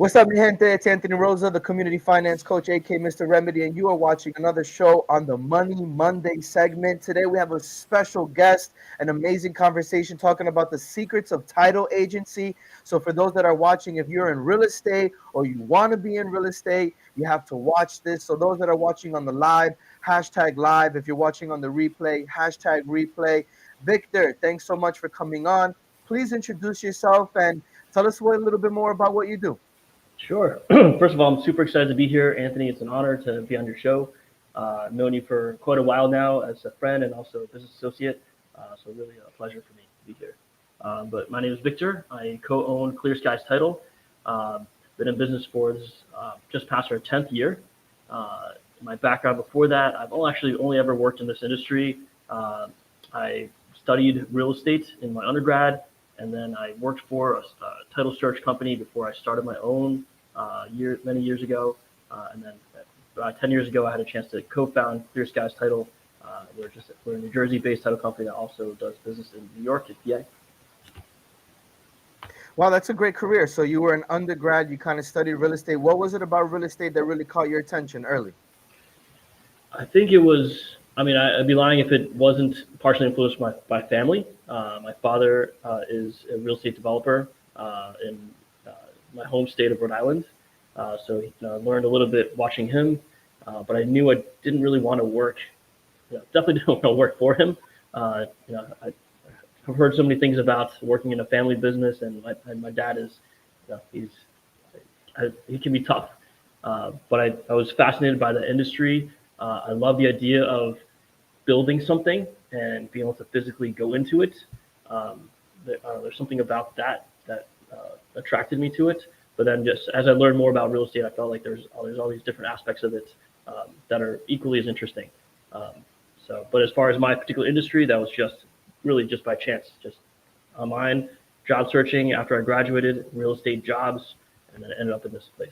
What's up, mi gente? It's Anthony Rosa, the community finance coach, aka Mr. Remedy, and you are watching another show on the Money Monday segment. Today, we have a special guest, an amazing conversation talking about the secrets of title agency. So, for those that are watching, if you're in real estate or you want to be in real estate, you have to watch this. So, those that are watching on the live, hashtag live. If you're watching on the replay, hashtag replay. Victor, thanks so much for coming on. Please introduce yourself and tell us a little bit more about what you do. Sure. First of all, I'm super excited to be here, Anthony. It's an honor to be on your show. I've known you for quite a while now as a friend and also a business associate. So really a pleasure for me to be here. But my name is Victor. I co-own Clear Skies Title. Been in business for this, just past our 10th year. My background before that, I've actually only ever worked in this industry. I studied real estate in my undergrad, and then I worked for a title search company before I started my own many years ago. And then 10 years ago, I had a chance to co-found Clear Skies Title. We're a New Jersey-based title company that also does business in New York and PA. Wow, that's a great career. So you were an undergrad, you kind of studied real estate. What was it about real estate that really caught your attention early? I think it was. I mean, I'd be lying if it wasn't partially influenced by family. My father is a real estate developer in uh, my home state of Rhode Island. So I learned a little bit watching him, but I knew I didn't really want to work. Definitely didn't want to work for him. I've heard so many things about working in a family business, and my dad is, he can be tough. But I was fascinated by the industry. I love the idea of building something and being able to physically go into it. There's something about that attracted me to it. But then just as I learned more about real estate, I felt like there's all these different aspects of it that are equally as interesting. Um, but as far as my particular industry, that was just by chance, just online job searching after I graduated, real estate jobs, and then ended up in this place.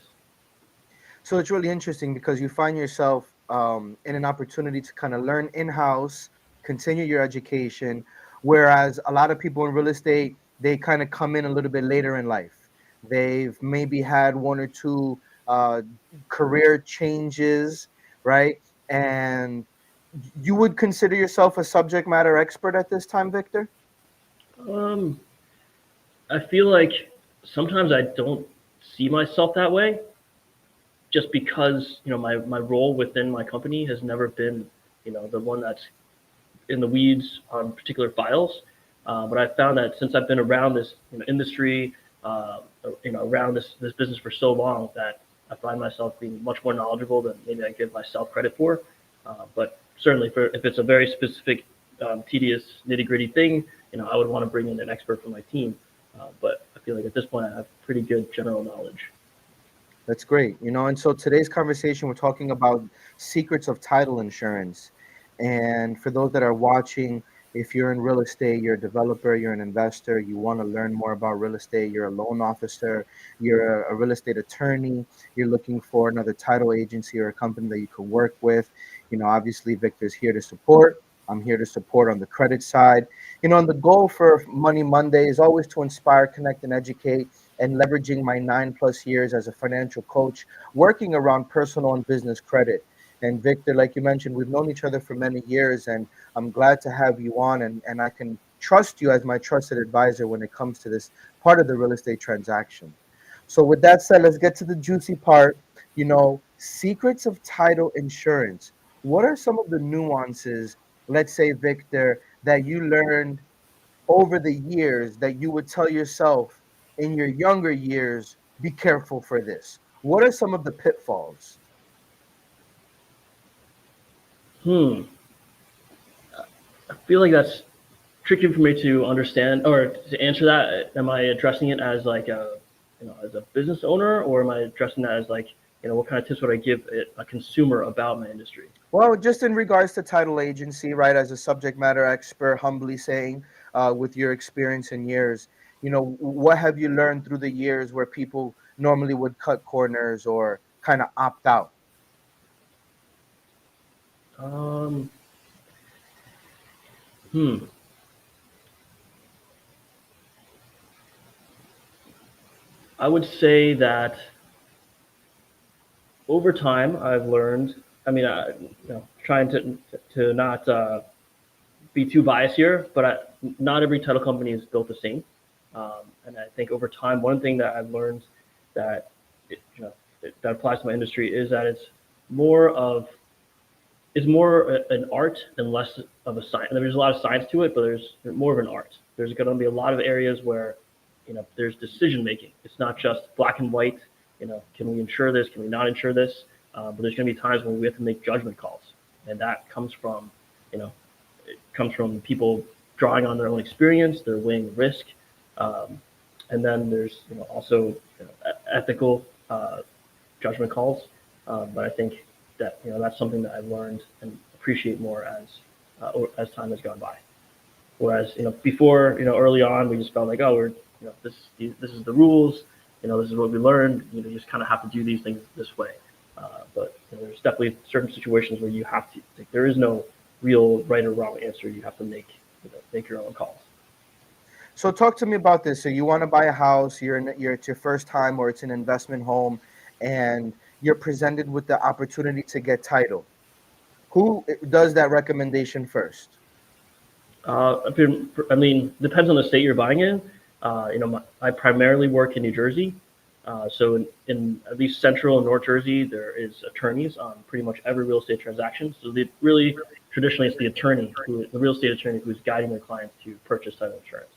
So it's really interesting because you find yourself in an opportunity to kind of learn in-house, continue your education, whereas a lot of people in real estate, they kind of come in a little bit later in life. They've maybe had one or two uh, career changes, right? And you would consider yourself a subject matter expert at this time, Victor? Um, I feel like sometimes I don't see myself that way, just because my role within my company has never been the one that's in the weeds on particular files. But I found that since I've been around this industry, around this business for so long, that I find myself being much more knowledgeable than maybe I give myself credit for. But certainly, if it's a very specific, tedious, nitty gritty thing, I would want to bring in an expert from my team. But I feel like at this point, I have pretty good general knowledge. That's great. And so today's conversation, we're talking about secrets of title insurance. And for those that are watching, if you're in real estate, you're a developer, you're an investor, you want to learn more about real estate, you're a loan officer, you're a real estate attorney, you're looking for another title agency or a company that you could work with, obviously Victor's here to support. I'm here to support on the credit side. And the goal for Money Monday is always to inspire, connect, and educate, and leveraging my 9+ years as a financial coach, working around personal and business credit. And Victor, like you mentioned, we've known each other for many years, and I'm glad to have you on, and I can trust you as my trusted advisor when it comes to this part of the real estate transaction. So with that said, let's get to the juicy part, secrets of title insurance. What are some of the nuances, let's say, Victor, that you learned over the years that you would tell yourself in your younger years, be careful for this? What are some of the pitfalls? Hmm. I feel like that's tricky for me to understand or to answer that. Am I addressing it as like as a business owner, or am I addressing that as like, what kind of tips would I give a consumer about my industry? Well, just in regards to title agency, right, as a subject matter expert, humbly saying, with your experience and years, what have you learned through the years where people normally would cut corners or kind of opt out? Um, hmm. I would say that. Over time, I've learned. I mean, trying to not be too biased here, but not every title company is built the same. And I think over time, one thing that I've learned that that applies to my industry is that more of an art and less of a science. There's a lot of science to it, but there's more of an art. There's going to be a lot of areas where there's decision making. It's not just black and white. Can we insure this? Can we not insure this? But there's going to be times when we have to make judgment calls, and that comes from you know it comes from people drawing on their own experience. They're weighing risk, and then there's also ethical judgment calls. But I think that that's something that I've learned and appreciate more as time has gone by. Whereas before early on we just felt like, oh, we're this is the rules, this is what we learned. You just kind of have to do these things this way. But there's definitely certain situations where you have to. Like, there is no real right or wrong answer. You have to make your own calls. So talk to me about this. So you want to buy a house, it's your first time, or it's an investment home, and you're presented with the opportunity to get title. Who does that recommendation first? I mean, depends on the state you're buying in. I primarily work in New Jersey. So in at least central and North Jersey, there is attorneys on pretty much every real estate transaction. So traditionally, it's the real estate attorney who's guiding their clients to purchase title insurance.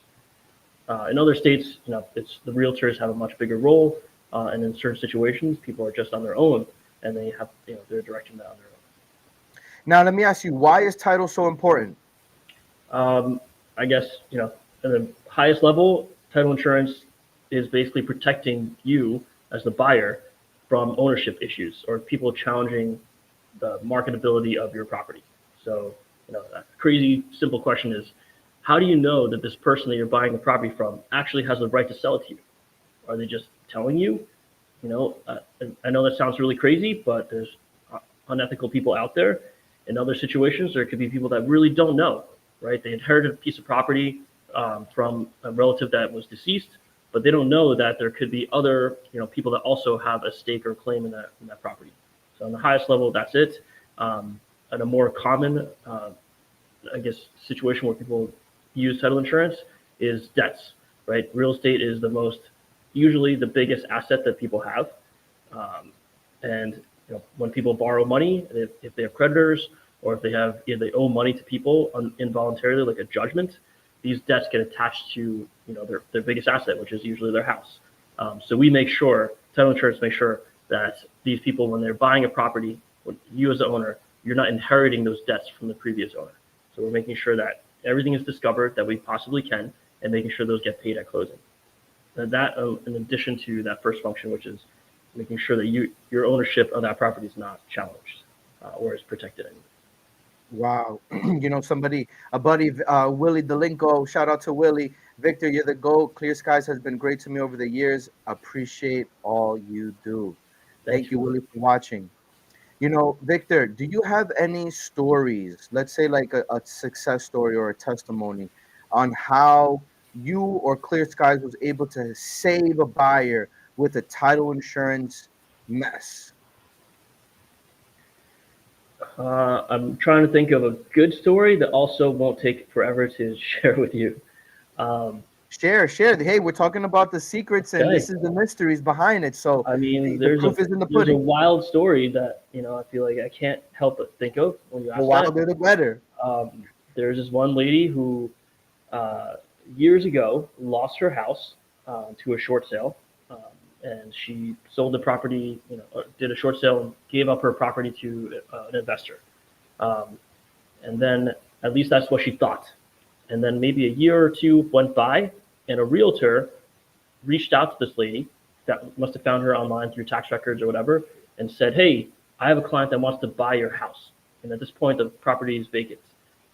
In other states, it's the realtors have a much bigger role, and in certain situations, people are just on their own, and they have they're directing that on their own. Now, let me ask you, why is title so important? I guess at the highest level, title insurance is basically protecting you as the buyer from ownership issues or people challenging the marketability of your property. So, a crazy simple question is, how do you know that this person that you're buying the property from actually has the right to sell it to you? Are they just telling you? I know that sounds really crazy, but there's unethical people out there. In other situations, there could be people that really don't know, right? They inherited a piece of property from a relative that was deceased, but they don't know that there could be other, people that also have a stake or claim in that property. So on the highest level, that's it. At a more common, situation where people use title insurance is debts, right? Real estate is usually the biggest asset that people have. And when people borrow money, if they have creditors or if they owe money to people involuntarily, like a judgment, these debts get attached to their biggest asset, which is usually their house. So title insurance makes sure that these people, when they're buying a property, you as the owner, you're not inheriting those debts from the previous owner. So we're making sure that everything is discovered that we possibly can, and making sure those get paid at closing. And that, in addition to that first function, which is making sure that your ownership of that property is not challenged or is protected. Wow. A buddy, Willie Delinko, shout out to Willie. Victor, you're the GOAT. Clear Skies has been great to me over the years. Appreciate all you do. Thank you, Willie, for watching. Victor, do you have any stories, let's say like a success story or a testimony, on how you or Clear Skies was able to save a buyer with a title insurance mess? I'm trying to think of a good story that also won't take forever to share with you. Share. Hey, we're talking about the secrets, and this is the mysteries behind it. So I mean, the proof is in the pudding. There's a wild story that I feel like I can't help but think of when you ask the wilder the better. There's this one lady who years ago lost her house to a short sale, and she sold the property. Did a short sale and gave up her property to an investor, and then at least that's what she thought. And then maybe a year or two went by, and a realtor reached out to this lady that must have found her online through tax records or whatever, and said, "Hey, I have a client that wants to buy your house, and at this point the property is vacant."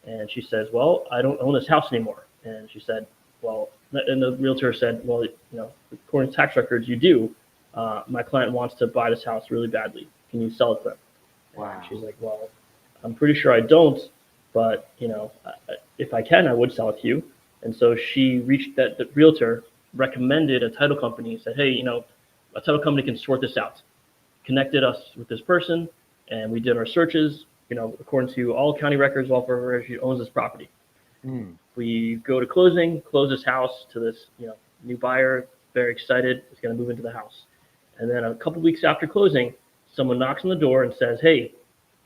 And she says, "Well, I don't own this house anymore." And she said, "Well," and the realtor said, "Well, according to tax records, you do. My client wants to buy this house really badly. Can you sell it to him?" Wow. And she's like, "Well, I'm pretty sure I don't, but if I can, I would sell it to you." And so she reached the realtor recommended a title company, said, "Hey, a title company can sort this out. connected us with this person, and we did our searches. According to all county records, all for her, she owns this property. Mm. We go to closing, close this house to this new buyer, very excited, is going to move into the house. And then a couple weeks after closing, someone knocks on the door and says, "Hey,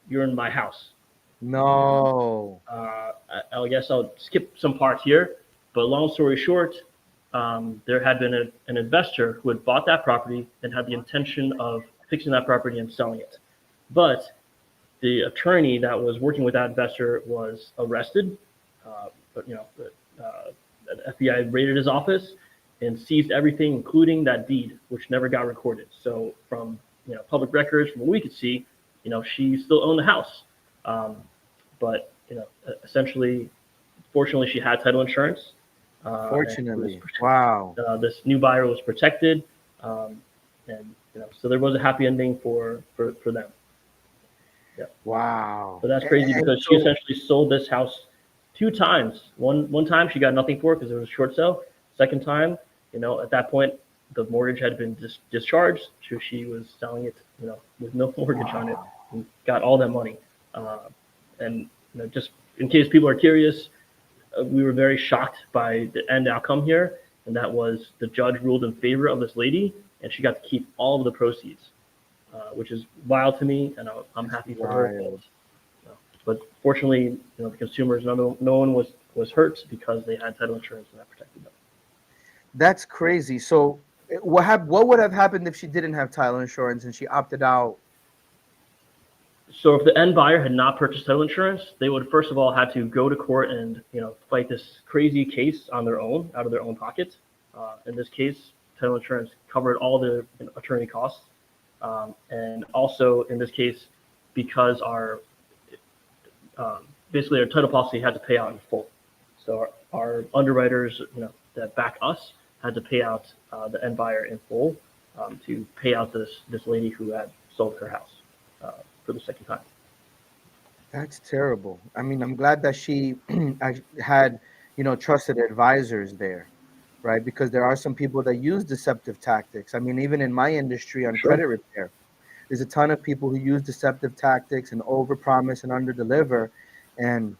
you're in my house." No. I guess I'll skip some parts here, but long story short, there had been an investor who had bought that property and had the intention of fixing that property and selling it. But the attorney that was working with that investor was arrested. But the FBI raided his office and seized everything, including that deed, which never got recorded. So from public records, from what we could see, she still owned the house. Um, but essentially, fortunately, she had title insurance. Fortunately. Wow. This new buyer was protected, and so there was a happy ending for them. Yeah. Wow. But that's crazy because she essentially sold this house 2 times. One time she got nothing for it because it was a short sale. Second time, at that point the mortgage had been discharged, so she was selling it, with no mortgage on it, and got all that money. And just in case people are curious, we were very shocked by the end outcome here, and that was the judge ruled in favor of this lady, and she got to keep all of the proceeds, which is wild to me, and I'm happy for her. But fortunately, the consumers, no one was hurt because they had title insurance and that protected them. That's crazy. So what would have happened if she didn't have title insurance and she opted out? So if the end buyer had not purchased title insurance, they would first of all had to go to court and fight this crazy case on their own, out of their own pocket. In this case, title insurance covered all the attorney costs, and also in this case, because basically our title policy had to pay out in full. So our underwriters, that back us, had to pay out the end buyer in full, to pay out this lady who had sold her house for the second time. That's terrible. I mean, I'm glad that she had, trusted advisors there, right? Because there are some people that use deceptive tactics. I mean, even in my industry on Sure. credit repair, there's a ton of people who use deceptive tactics and overpromise and underdeliver. And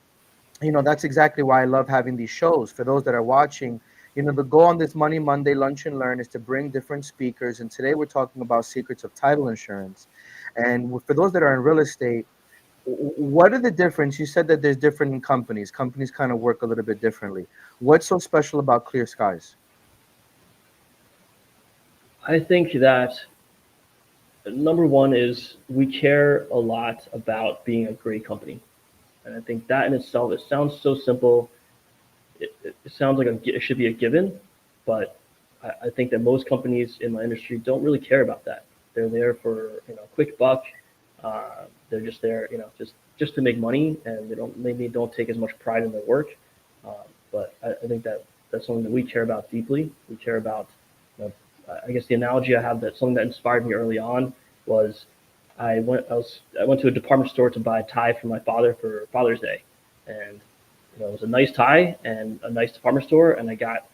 that's exactly why I love having these shows. For those that are watching, the goal on this Money Monday Lunch and Learn is to bring different speakers. And today we're talking about secrets of title insurance. And for those that are in real estate, what are the difference? You said that there's different companies. Companies kind of work a little bit differently. What's so special about Clear Skies? I think that number one is we care a lot about being a great company. And I think that in itself, it sounds so simple. It sounds like it should be a given, but I think that most companies in my industry don't really care about that. They're there for a quick buck. They're just there, just to make money, and they maybe don't take as much pride in their work. But I think that's something that we care about deeply. We care about. I guess the analogy I have, that something that inspired me early on was I went to a department store to buy a tie for my father for Father's Day, and it was a nice tie and a nice department store, and I got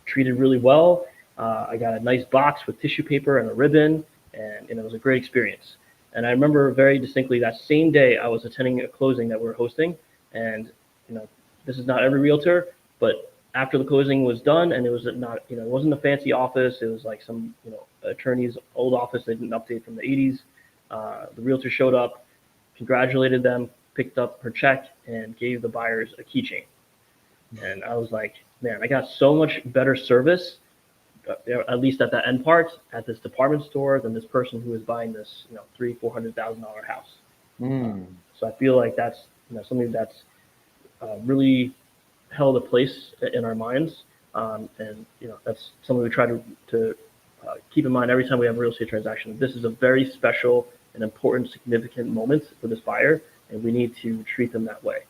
treated really well. I got a nice box with tissue paper and a ribbon, and it was a great experience. And I remember very distinctly that same day I was attending a closing that we were hosting, and this is not every realtor, but after the closing was done, and it was not, it wasn't a fancy office. It was like some, attorney's old office they didn't update from the 80s. The realtor showed up, congratulated them, picked up her check, and gave the buyers a keychain. And I was like, man, I got so much better service, at least at that end part, at this department store than this person who was buying this, $300,000-$400,000 house. So I feel like that's something that's really held a place in our minds, and that's something we try to keep in mind every time we have a real estate transaction. This is a very special and important, significant moment for this buyer, and we need to treat them that way,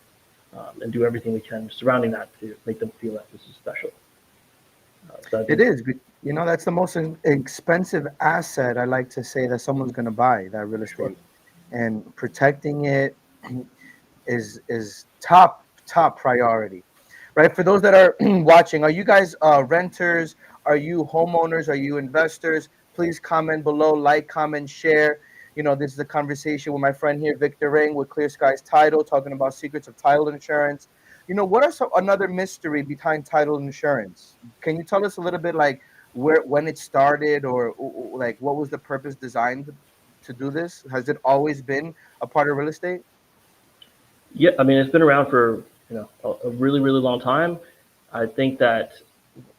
and do everything we can surrounding that to make them feel that this is special. It is. That's the most expensive asset, I like to say, that someone's going to buy, that real estate. Sure. And protecting it is top priority, right? For those that are watching, are you guys renters? Are you homeowners? Are you investors? Please comment below, like, comment, share. This is a conversation with my friend here, Victor Ring, with Clear Skies Title, talking about secrets of title insurance. What are another mystery behind title insurance? Can you tell us a little bit, like when it started, or like what was the purpose designed to do this? Has it always been a part of real estate? Yeah, I mean, it's been around for a really really long time. I think that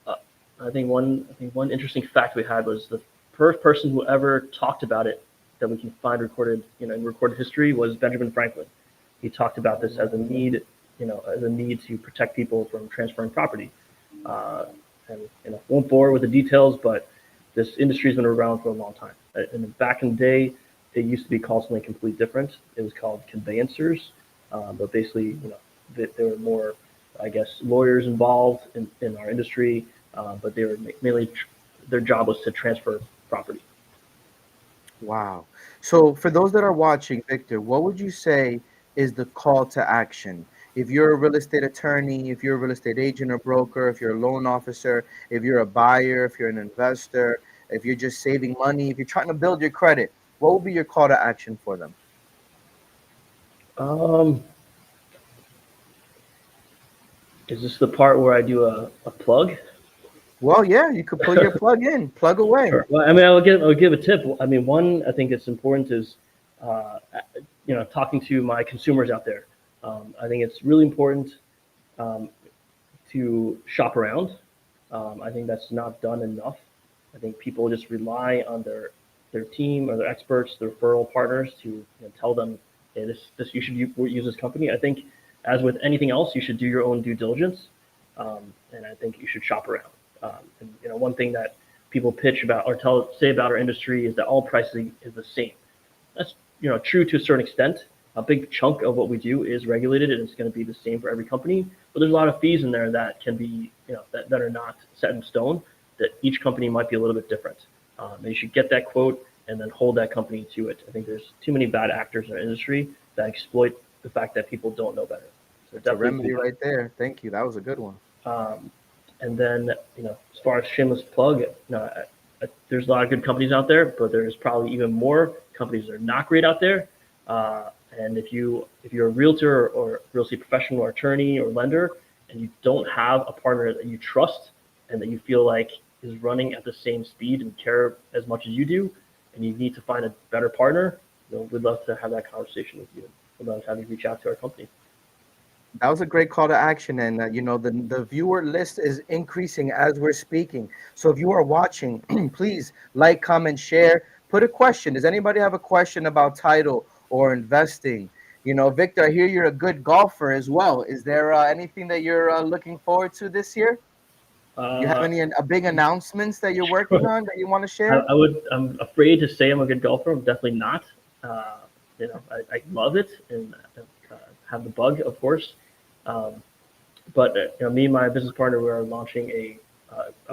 uh, I think one interesting fact we had was the first person who ever talked about it that we can find recorded in recorded history was Benjamin Franklin. He talked about this as a need, as a need to protect people from transferring property. Uh, and won't bore with the details, but this industry's been around for a long time. And back in the day, it used to be called something completely different. It was called conveyancers, but basically, there were more, I guess, lawyers involved in our industry, but they were mainly their job was to transfer property. Wow. So for those that are watching, Victor, what would you say is the call to action? If you're a real estate attorney, if you're a real estate agent or broker, if you're a loan officer, if you're a buyer, if you're an investor, if you're just saving money, if you're trying to build your credit, what would be your call to action for them? Um, is this the part where I do a plug? Well, yeah, you could put your plug in, plug away. Sure. Well, I mean, I'll give a tip. I mean, one I think it's important is, uh, talking to my consumers out there. I think it's really important um, to shop around. I think that's not done enough. I think people just rely on their team or their experts, their referral partners to tell them, hey, this you should use this company. I think as with anything else, you should do your own due diligence, and I think you should shop around. And one thing that people pitch about or say about our industry is that all pricing is the same. That's true to a certain extent. A big chunk of what we do is regulated, and it's going to be the same for every company. But there's a lot of fees in there that can be that are not set in stone. That each company might be a little bit different. And you should get that quote and then hold that company to it. I think there's too many bad actors in our industry that exploit the fact that people don't know better. So It's a definitely remedy right there. Thank you. That was a good one. um, and then, as far as shameless plug, there's a lot of good companies out there, but there's probably even more companies that are not great out there. And if you're a realtor or real estate professional or attorney or lender, and you don't have a partner that you trust and that you feel like is running at the same speed and care as much as you do, and you need to find a better partner, we'd love to have that conversation with you. We'd love to have you reach out to our company. That was a great call to action, and the viewer list is increasing as we're speaking. So if you are watching, please like, comment, share. Put a question. Does anybody have a question about title or investing? Victor, I hear you're a good golfer as well. Is there anything that you're looking forward to this year? You have Uh, any big announcements that you're working on that you want to share? I'm afraid to say I'm a good golfer. I'm definitely not. Uh, I love it and have the bug, of course. Um, but me and my business partner, we are launching a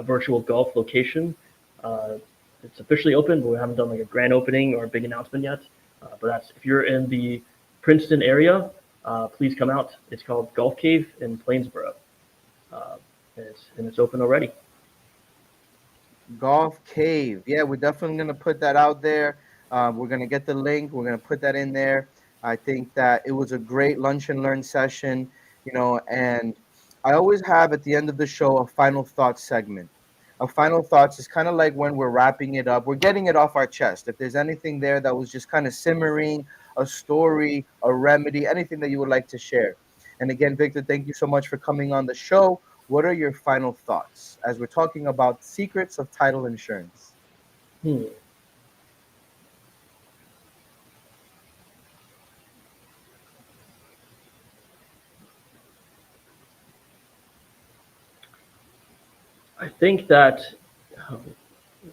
virtual golf location. Uh, it's officially open, but we haven't done like a grand opening or a big announcement yet. But that's if you're in the Princeton area, please come out. It's called Golf Cave in Plainsboro, uh, and it's open already. Golf Cave. Yeah, we're definitely going to put that out there. We're going to get the link. We're going to put that in there. I think that it was a great lunch and learn session, and I always have at the end of the show a final thoughts segment. A final thoughts is kind of like when we're wrapping it up, we're getting it off our chest. If there's anything there that was just kind of simmering, a story, a remedy, anything that you would like to share. And again, Victor, thank you so much for coming on the show. What are your final thoughts as we're talking about secrets of title insurance? Hmm. I think that um,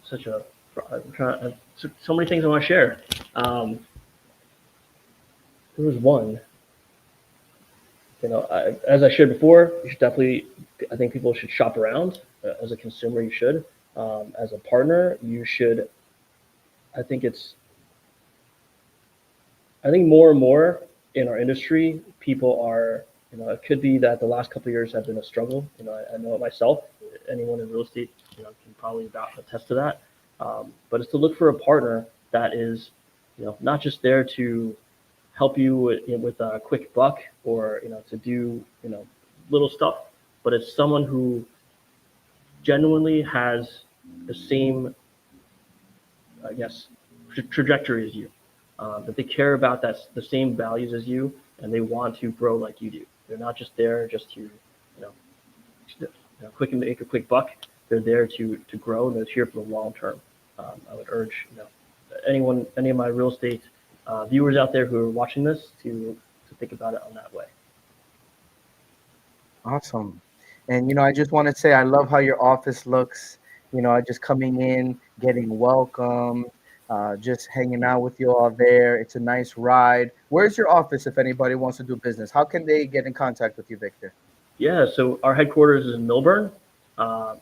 such a I'm trying, so many things I want to share. Um, there was one, as I shared before, you should definitely. I think people should shop around. As a consumer, you should. As a partner, you should. I think it's. I think more and more in our industry, people are. It could be that the last couple of years have been a struggle. I know it myself. Anyone in real estate can probably attest to that. But it's to look for a partner that is, not just there to help you with a quick buck or to do little stuff, but it's someone who genuinely has the same, I guess, trajectory as you. That they care about the same values as you, and they want to grow like you do. They're not just there just to know, quick and make a quick buck. They're there to grow, and they're here for the long term. I would urge any of my real estate viewers out there who are watching this to think about it on that way. Awesome. And I just want to say I love how your office looks. I just coming in, getting welcome, just hanging out with you all there. It's a nice ride. Where's your office if anybody wants to do business? How can they get in contact with you, Victor? Yeah, so our headquarters is in Millburn. Uh,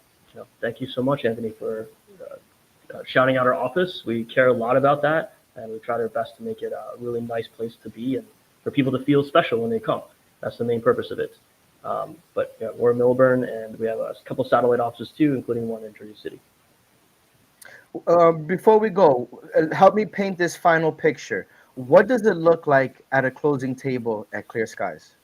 Thank you so much, Anthony, for shouting out our office. We care a lot about that, and we try our best to make it a really nice place to be and for people to feel special when they come. That's the main purpose of it. But we're in Millburn, and we have a couple satellite offices too, including one in Jersey City. Before we go, help me paint this final picture. What does it look like at a closing table at Clear Skies?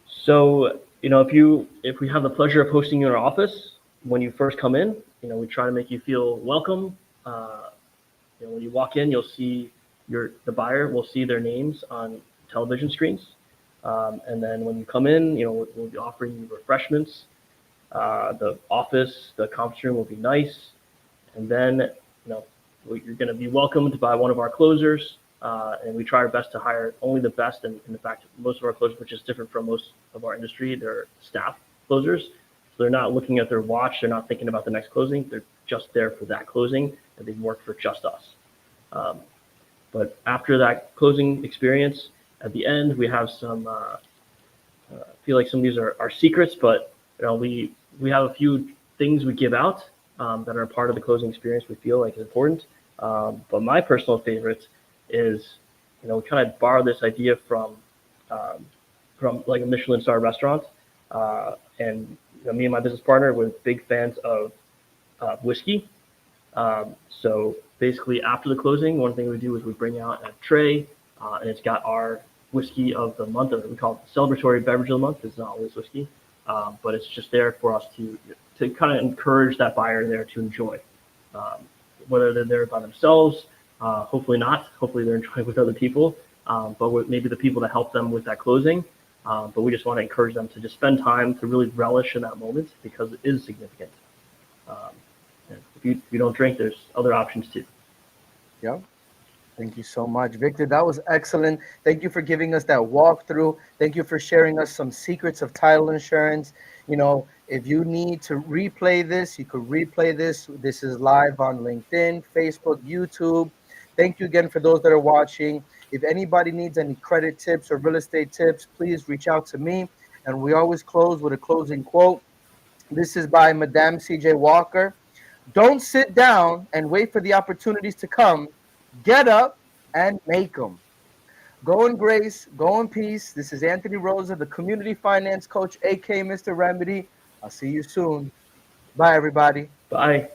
So, if we have the pleasure of hosting you in our office, when you first come in, we try to make you feel welcome. When you walk in, you'll see the buyer will see their names on television screens. And then when you come in, we'll be offering you refreshments. The conference room will be nice. And then, you're going to be welcomed by one of our closers. And we try our best to hire only the best. And in fact, most of our closers, which is different from most of our industry, they're staff closers. So they're not looking at their watch. They're not thinking about the next closing. They're just there for that closing, and they work for just us. But after that closing experience, at the end, we have some. I feel like some of these are secrets, but we have a few things we give out that are part of the closing experience. We feel like is important. But my personal favorite is, we kind of borrow this idea from like a Michelin star restaurant, and me and my business partner were big fans of whiskey. So basically, after the closing, one thing we do is we bring out a tray, and it's got our whiskey of the month, or we call it the celebratory beverage of the month. It's not always whiskey, but it's just there for us to kind of encourage that buyer there to enjoy, whether they're there by themselves. Hopefully not. Hopefully they're enjoying with other people, but with maybe the people to help them with that closing. But we just want to encourage them to just spend time to really relish in that moment because it is significant. And if you don't drink, there's other options too. Yeah. Thank you so much, Victor. That was excellent. Thank you for giving us that walkthrough. Thank you for sharing us some secrets of title insurance. If you need to replay this, you could replay this. This is live on LinkedIn, Facebook, YouTube. Thank you again for those that are watching. If anybody needs any credit tips or real estate tips, please reach out to me. And we always close with a closing quote. This is by Madame C.J. Walker. Don't sit down and wait for the opportunities to come. Get up and make them. Go in grace, go in peace. This is Anthony Rosa, the community finance coach, aka Mr. Remedy. I'll see you soon. Bye, everybody. Bye.